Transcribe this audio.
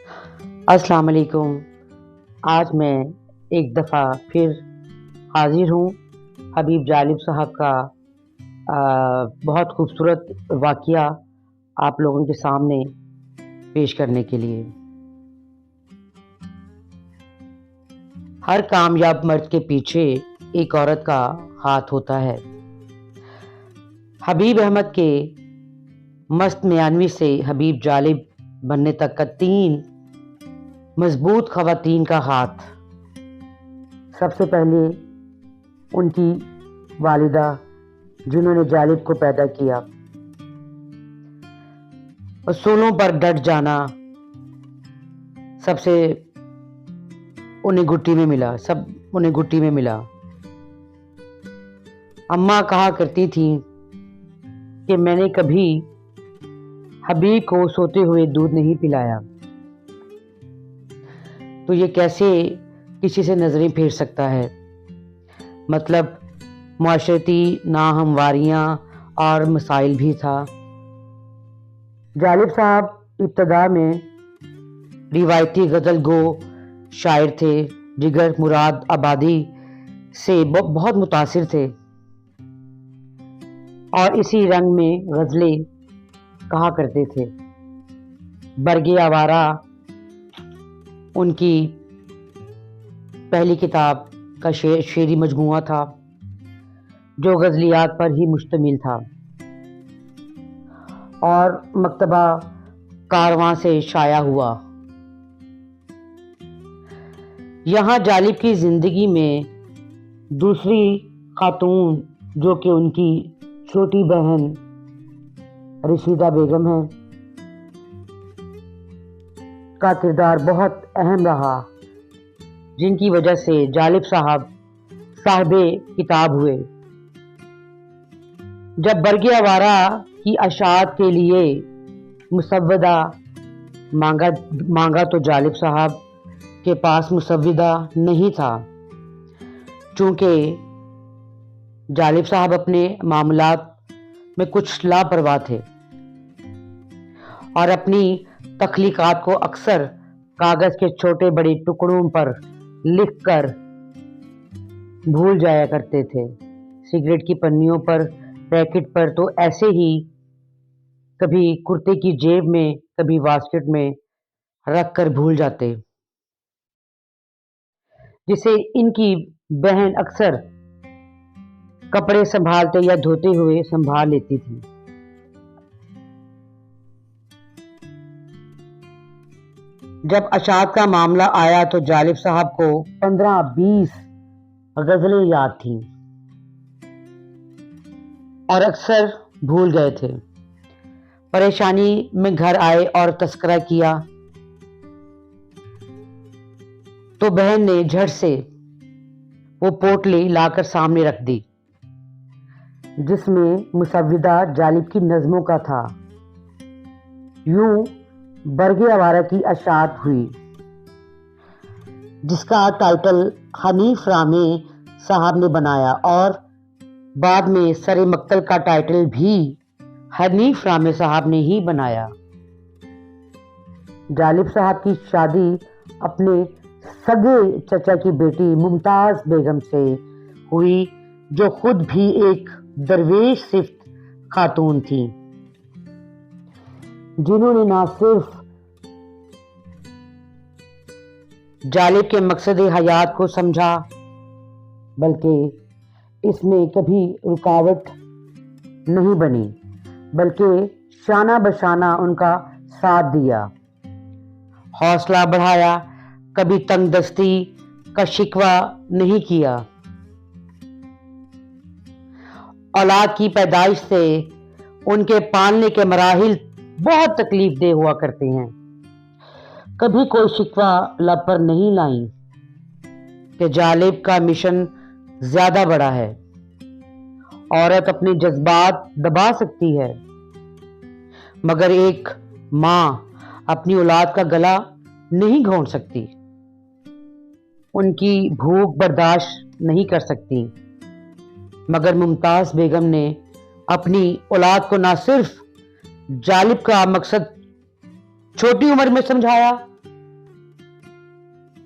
السلام علیکم۔ آج میں ایک دفعہ پھر حاضر ہوں حبیب جالب صاحب کا بہت خوبصورت واقعہ آپ لوگوں کے سامنے پیش کرنے کے لیے۔ ہر کامیاب مرد کے پیچھے ایک عورت کا ہاتھ ہوتا ہے۔ حبیب احمد کے مست میانوی سے حبیب جالب بننے تک کا 3 مضبوط خواتین کا ہاتھ۔ سب سے پہلے ان کی والدہ جنہوں نے جالب کو پیدا کیا، اصولوں پر ڈٹ جانا سب سے انہیں گٹی میں ملا۔ اماں کہا کرتی تھیں کہ میں نے کبھی حبیب کو سوتے ہوئے دودھ نہیں پلایا، تو یہ کیسے کسی سے نظریں پھیر سکتا ہے؟ مطلب معاشرتی ناہمواریاں اور مسائل بھی تھا۔ جالب صاحب ابتدا میں روایتی غزل گو شاعر تھے، جگر مراد آبادی سے بہت متاثر تھے اور اسی رنگ میں غزلیں کہا کرتے تھے۔ برگ آوارہ ان کی پہلی کتاب کا شعری مجموعہ تھا جو غزلیات پر ہی مشتمل تھا اور مکتبہ کارواں سے شائع ہوا۔ یہاں جالب کی زندگی میں دوسری خاتون جو کہ ان کی چھوٹی بہن رشیدہ بیگم ہے کا کردار بہت اہم رہا، جن کی وجہ سے جالب صاحب کتاب ہوئے۔ جب برگ آوارہ کی اشاعت کے لیے مسودہ مانگا تو جالب صاحب کے پاس مسودہ نہیں تھا، چونکہ جالب صاحب اپنے معاملات میں کچھ لاپرواہ تھے اور اپنی تخلیقات کو اکثر کاغذ کے چھوٹے بڑے ٹکڑوں پر لکھ کر بھول جایا کرتے تھے۔ سگریٹ کی پنیوں پر، پیکٹ پر تو ایسے ہی کبھی کرتے کی جیب میں، کبھی واسکٹ میں رکھ کر بھول جاتے، جسے ان کی بہن اکثر کپڑے سنبھالتے یا دھوتے ہوئے سنبھال لیتی تھی۔ جب اشاعت کا معاملہ آیا تو جالب صاحب کو 15-20 غزلیں یاد تھیں اور اکثر بھول گئے تھے۔ پریشانی میں گھر آئے اور تذکرہ کیا تو بہن نے جھٹ سے وہ پوٹلی لا کر سامنے رکھ دی جس میں مسودہ جالب کی نظموں کا تھا۔ یوں برگ آوارہ کی اشاعت ہوئی، جس کا ٹائٹل حنیف رامے صاحب نے بنایا اور بعد میں سر مقتل کا ٹائٹل بھی حنیف رامے صاحب نے ہی بنایا۔ جالب صاحب کی شادی اپنے سگے چچا کی بیٹی ممتاز بیگم سے ہوئی، جو خود بھی ایک درویش صفت خاتون تھی، جنہوں نے نہ صرف جالب کے مقصد حیات کو سمجھا بلکہ اس میں کبھی رکاوٹ نہیں بنی، بلکہ شانہ بشانہ ان کا ساتھ دیا، حوصلہ بڑھایا، کبھی تنگ دستی کا شکوہ نہیں کیا۔ اولاد کی پیدائش سے ان کے پالنے کے مراحل بہت تکلیف دہ ہوا کرتے ہیں۔ کبھی کوئی شکوہ لب پر نہیں لائیں کہ جالب کا مشن زیادہ بڑا ہے، عورت اپنے جذبات دبا سکتی ہے مگر ایک ماں اپنی اولاد کا گلا نہیں گھونٹ سکتی، ان کی بھوک برداشت نہیں کر سکتی، مگر ممتاز بیگم نے اپنی اولاد کو نہ صرف جالب کا مقصد چھوٹی عمر میں سمجھایا